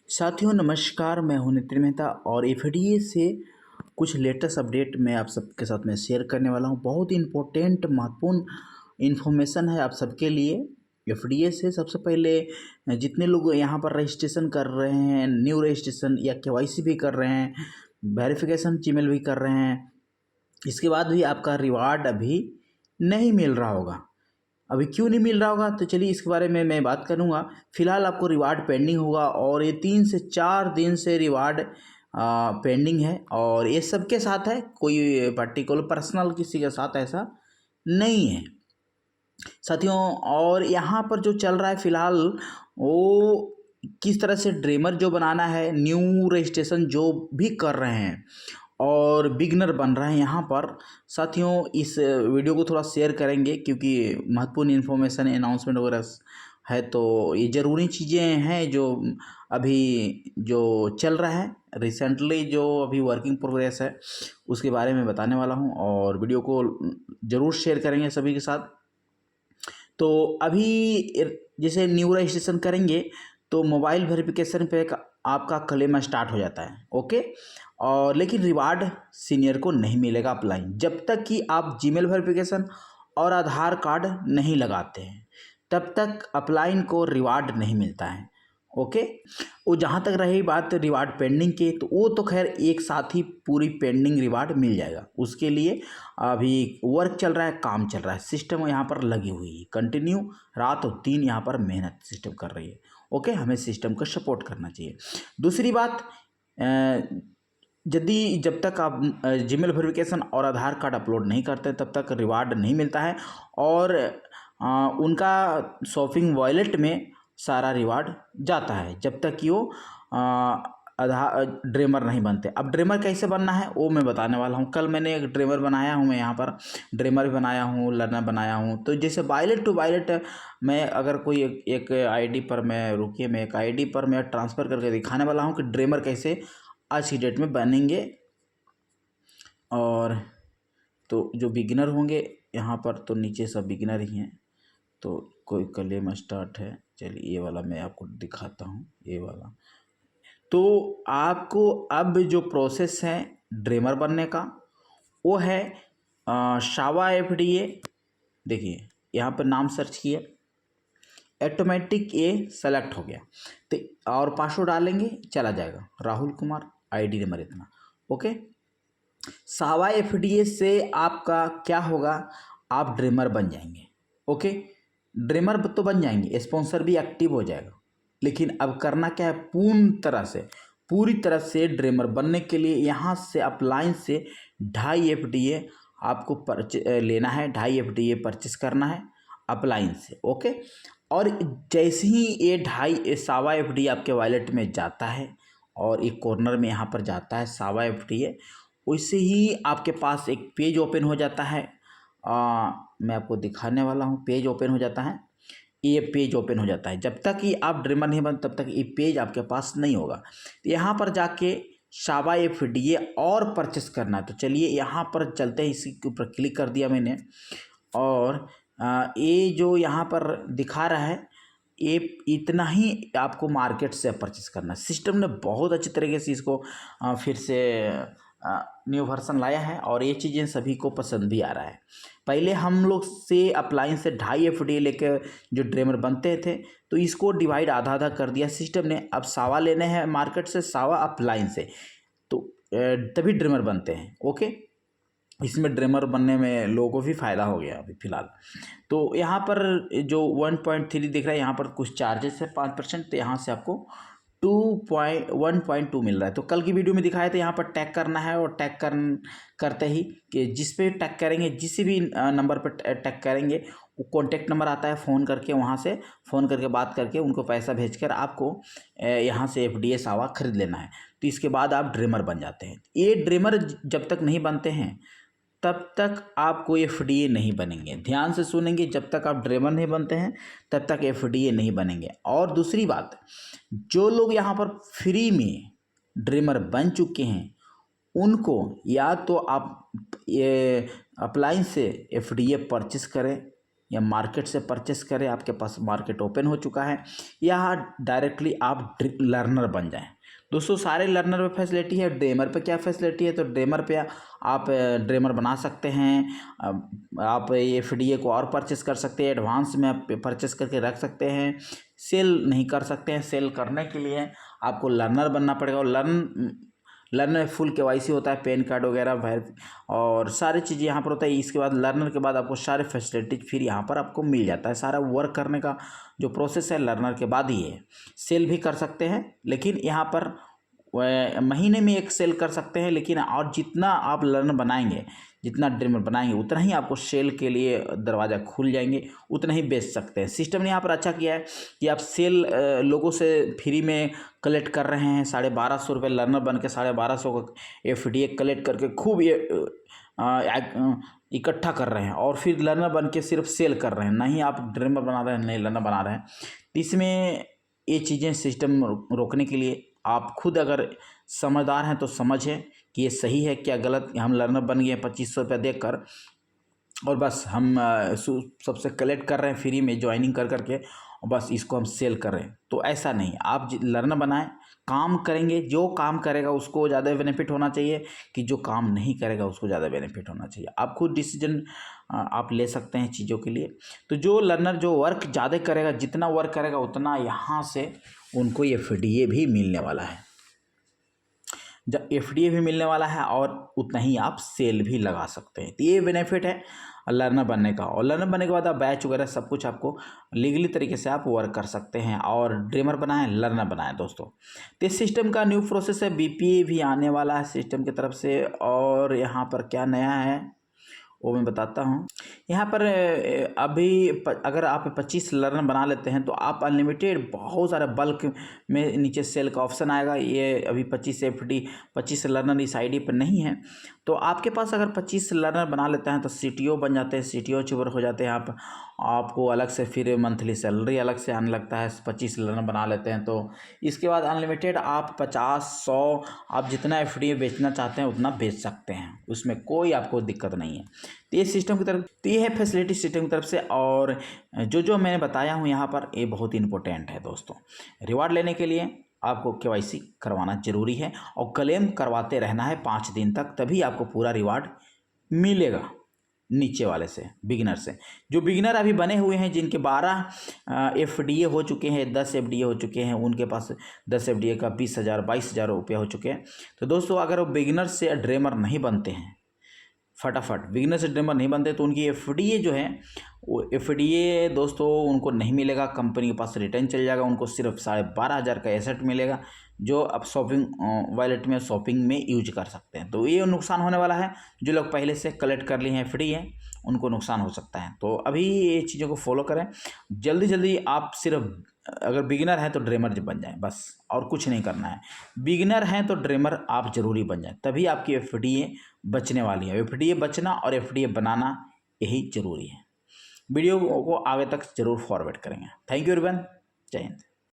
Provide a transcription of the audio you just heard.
साथियों नमस्कार, मैं हूं नितिन मेहता और एफडीए से कुछ लेटेस्ट अपडेट मैं आप सबके साथ में शेयर करने वाला हूं। बहुत ही इम्पोर्टेंट महत्वपूर्ण इन्फॉर्मेशन है आप सबके लिए। एफडीए से सबसे पहले जितने लोग यहां पर रजिस्ट्रेशन कर रहे हैं, न्यू रजिस्ट्रेशन या केवाईसी भी कर रहे हैं, वेरिफिकेशन जीमेल भी कर रहे हैं, इसके बाद भी आपका रिवार्ड अभी नहीं मिल रहा होगा। अभी क्यों नहीं मिल रहा होगा तो चलिए इसके बारे में मैं बात करूंगा। फिलहाल आपको रिवार्ड पेंडिंग होगा और ये 3 से 4 दिन से रिवार्ड पेंडिंग है और ये सबके साथ है, कोई पर्टिकुलर पर्सनल किसी के साथ ऐसा नहीं है साथियों। और यहाँ पर जो चल रहा है फिलहाल वो किस तरह से ड्रीमर जो बनाना है, न्यू रजिस्ट्रेशन जो भी कर रहे हैं और बिगनर बन रहे हैं यहाँ पर साथियों, इस वीडियो को थोड़ा शेयर करेंगे क्योंकि महत्वपूर्ण इन्फॉर्मेशन अनाउंसमेंट वगैरह है। तो ये ज़रूरी चीज़ें हैं जो अभी जो चल रहा है रिसेंटली, जो अभी वर्किंग प्रोग्रेस है उसके बारे में बताने वाला हूँ और वीडियो को ज़रूर शेयर करेंगे सभी के साथ। तो अभी जैसे न्यू रजिस्ट्रेशन करेंगे तो मोबाइल वेरिफिकेशन पे आपका क्लेम स्टार्ट हो जाता है, ओके। और लेकिन रिवार्ड सीनियर को नहीं मिलेगा अपलाइन जब तक कि आप जीमेल वेरिफिकेशन और आधार कार्ड नहीं लगाते हैं, तब तक अपलाइन को रिवार्ड नहीं मिलता है, ओके। वो जहाँ तक रही बात रिवार्ड पेंडिंग के, तो वो तो खैर एक साथ ही पूरी पेंडिंग रिवार्ड मिल जाएगा। उसके लिए अभी वर्क चल रहा है, काम चल रहा है, सिस्टम यहाँ पर लगी हुई है, कंटिन्यू रात और दिन यहाँ पर मेहनत सिस्टम कर रही है, ओके। हमें सिस्टम को सपोर्ट करना चाहिए। दूसरी बात, यदि जब तक आप जीमेल वेरिफिकेशन और आधार कार्ड अपलोड नहीं करते तब तक रिवार्ड नहीं मिलता है और उनका शॉपिंग वॉलेट में सारा रिवार्ड जाता है जब तक कि वो आधार ड्रीमर नहीं बनते। अब ड्रीमर कैसे बनना है वो मैं बताने वाला हूँ। कल मैंने एक ड्रीमर बनाया हूँ, मैं यहाँ पर ड्रीमर भी बनाया हूँ, लर्नर बनाया हूँ। तो जैसे वायलेट टू वायलेट मैं अगर कोई एक आईडी पर मैं एक आईडी पर मैं ट्रांसफ़र करके दिखाने वाला हूँ कि ड्रीमर कैसे आज की डेट में बनेंगे। और तो जो बिगिनर होंगे यहाँ पर, तो नीचे सब बिगिनर ही हैं। तो कोई क्लेम स्टार्ट है, चलिए ये वाला मैं आपको दिखाता हूँ, ये वाला। तो आपको अब जो प्रोसेस है ड्रीमर बनने का वो है शावा एफडीए। देखिए यहाँ पर नाम सर्च किए, ऑटोमेटिक ये सेलेक्ट हो गया तो और पासवर्ड डालेंगे चला जाएगा, राहुल कुमार, आईडी नंबर इतना, ओके। सावा एफडीए से आपका क्या होगा, आप ड्रीमर बन जाएंगे, ओके। ड्रीमर तो बन जाएंगे, स्पॉन्सर भी एक्टिव हो जाएगा। लेकिन अब करना क्या है, पूरी तरह से ड्रीमर बनने के लिए यहाँ से अपलाइन से 2.5 एफडीए आपको लेना है, 2.5 एफडीए परचेस करना है अपलाइन से, ओके। और जैसे ही ये 2.5 सावा एफडीए आपके वॉलेट में जाता है और एक कॉर्नर में यहाँ पर जाता है सावा एफडीए, वैसे ही आपके पास एक पेज ओपन हो जाता है। मैं आपको दिखाने वाला हूँ, पेज ओपन हो जाता है, ये पेज ओपन हो जाता है। जब तक कि आप ड्रीमर नहीं बन तब तक ये पेज आपके पास नहीं होगा। तो यहाँ पर जाके शावा एफडीए और परचेस करना है। तो चलिए यहाँ पर चलते हैं, इसी के ऊपर क्लिक कर दिया मैंने और ये जो यहाँ पर दिखा रहा है ये इतना ही आपको मार्केट से परचेस करना है। सिस्टम ने बहुत अच्छी तरीके से इसको फिर से न्यू वर्सन लाया है और ये चीज़ें सभी को पसंद भी आ रहा है। पहले हम लोग से अपलाइन से 2.5 एफडीए लेकर जो ड्रीमर बनते थे, तो इसको डिवाइड आधा आधा कर दिया सिस्टम ने। अब सावा लेने हैं मार्केट से, सावा अपलाइन से, तो तभी ड्रीमर बनते हैं, ओके। इसमें ड्रीमर बनने में लोगों को भी फ़ायदा हो गया अभी फ़िलहाल। तो यहाँ पर जो 1.3 दिख रहा है, यहाँ पर कुछ चार्जेस है 5%, तो यहाँ से आपको 1.2 मिल रहा है। तो कल की वीडियो में दिखाया था यहाँ पर टैग करना है और टैग करते ही कि जिस पे टैग करेंगे, जिस भी नंबर पर टैग करेंगे, वो कॉन्टैक्ट नंबर आता है, फ़ोन करके वहाँ से फ़ोन करके बात करके उनको पैसा भेजकर आपको यहाँ से एफडीए सावा खरीद लेना है। तो इसके बाद आप ड्रीमर बन जाते हैं। ये ड्रीमर जब तक नहीं बनते हैं तब तक आपको एफडीए नहीं बनेंगे। ध्यान से सुनेंगे, जब तक आप ड्रीमर नहीं बनते हैं तब तक एफडीए नहीं बनेंगे। और दूसरी बात, जो लोग यहाँ पर फ्री में ड्रीमर बन चुके हैं उनको या तो आप ये अपलाइन से एफडीए परचेस करें या मार्केट से परचेस करें, आपके पास मार्केट ओपन हो चुका है, या डायरेक्टली आप लर्नर बन जाएं। दोस्तों सारे लर्नर पे फैसिलिटी है, ड्रीमर पे क्या फैसिलिटी है, तो ड्रीमर पे आप ड्रीमर बना सकते हैं, आप एफडीए को और परचेस कर सकते हैं, एडवांस में आप परचेस करके रख सकते हैं, सेल नहीं कर सकते हैं। सेल करने के लिए आपको लर्नर बनना पड़ेगा, और लर्नर में फुल केवाईसी होता है, पैन कार्ड वगैरह और सारी चीज़ें यहाँ पर होता है। इसके बाद लर्नर के बाद आपको सारे फैसिलिटीज फिर यहाँ पर आपको मिल जाता है। सारा वर्क करने का जो प्रोसेस है लर्नर के बाद ही है। सेल भी कर सकते हैं, लेकिन यहाँ पर महीने में एक सेल कर सकते हैं, लेकिन और जितना आप लर्नर बनाएंगे, जितना ड्रीमर बनाएंगे, उतना ही आपको सेल के लिए दरवाज़ा खुल जाएंगे, उतना ही बेच सकते हैं। सिस्टम ने यहाँ पर अच्छा किया है कि आप सेल लोगों से फ्री में कलेक्ट कर रहे हैं। 1250 रुपये लर्नर बन के 1250 का एफडीए कलेक्ट करके खूब ये इकट्ठा कर रहे हैं, और फिर लर्नर बन के सिर्फ सेल कर रहे हैं, नहीं आप ड्रीमर बना रहे हैं, नहीं लर्नर बना रहे हैं। इसमें ये चीज़ें सिस्टम रोकने के लिए आप खुद अगर समझदार हैं तो समझें कि ये सही है क्या गलत। हम लर्नर बन गए 2500 रुपये देख कर, और बस हम सबसे कलेक्ट कर रहे हैं फ्री में ज्वाइनिंग कर करके, और बस इसको हम सेल कर रहे हैं। तो ऐसा नहीं, आप लर्नर बनाएं, काम करेंगे, जो काम करेगा उसको ज़्यादा बेनिफिट होना चाहिए, कि जो काम नहीं करेगा उसको ज़्यादा बेनिफिट होना चाहिए। आप खुद डिसीजन आप ले सकते हैं चीज़ों के लिए। तो जो लर्नर जो वर्क ज़्यादा करेगा, जितना वर्क करेगा उतना यहाँ से उनको ये एफडीए भी मिलने वाला है, जब एफडीए भी मिलने वाला है, और उतना ही आप सेल भी लगा सकते हैं। तो ये बेनिफिट है लर्नर बनने का। और लर्नर बनने के बाद आप बैच वगैरह सब कुछ आपको लीगली तरीके से आप वर्क कर सकते हैं, और ड्रीमर बनाएं, लर्नर बनाएं दोस्तों। तो इस सिस्टम का न्यू प्रोसेस है, बीपीए भी आने वाला है सिस्टम की तरफ से। और यहाँ पर क्या नया है वो मैं बताता हूँ। यहाँ पर अभी अगर आप 25 लर्नर बना लेते हैं तो आप अनलिमिटेड बहुत सारे बल्क में नीचे सेल का ऑप्शन आएगा। ये अभी 25 एफडी 25 लर्नर इस आईडी पर नहीं है, तो आपके पास अगर 25 लर्नर बना लेते हैं तो सीटीओ बन जाते हैं, सीटीओ चिवर हो जाते हैं आप। आपको अलग से फिर मंथली सैलरी अलग से आने लगता है 25 लर्नर बना लेते हैं तो। इसके बाद अनलिमिटेड आप 50 100 आप जितना एफडी बेचना चाहते हैं उतना बेच सकते हैं, उसमें कोई आपको दिक्कत नहीं है। तो ये सिस्टम की तरफ, तो ये है फैसिलिटी सिस्टम की तरफ से। और जो मैंने बताया हूँ यहाँ पर ये बहुत इंपॉर्टेंट है दोस्तों। रिवार्ड लेने के लिए आपको केवाईसी करवाना जरूरी है, और क्लेम करवाते रहना है 5 दिन तक, तभी आपको पूरा रिवार्ड मिलेगा। नीचे वाले से, बिगिनर से, जो बिगिनर अभी बने हुए हैं, जिनके 12 एफडीए हो चुके हैं, 10 एफडीए हो चुके हैं, उनके पास 10 एफडीए का 20,000 22,000 रुपये हो चुके हैं। तो दोस्तों अगर वो बिगिनर से ड्रीमर नहीं बनते हैं, फटाफट बिगिनर से ड्रीमर नहीं बनते, तो उनकी एफडीए जो है वो एफडीए दोस्तों उनको नहीं मिलेगा, कंपनी के पास रिटर्न चल जाएगा। उनको सिर्फ 12,500 का एसेट मिलेगा, जो अब शॉपिंग वॉलेट में शॉपिंग में यूज कर सकते हैं। तो ये नुकसान होने वाला है। जो लोग पहले से कलेक्ट कर लिए हैं एफडी है, उनको नुकसान हो सकता है। तो अभी ये चीज़ों को फॉलो करें, जल्दी जल्दी। आप सिर्फ अगर बिगिनर हैं तो ड्रीमर बन जाएं बस, और कुछ नहीं करना है। बिगिनर हैं तो ड्रीमर आप जरूरी बन जाएं, तभी आपकी एफडीए बचने वाली है। एफडीए बचना और एफडीए बनाना यही जरूरी है। वीडियो को आगे तक जरूर फॉरवर्ड करेंगे। थैंक यू एवरीवन, जय हिंद।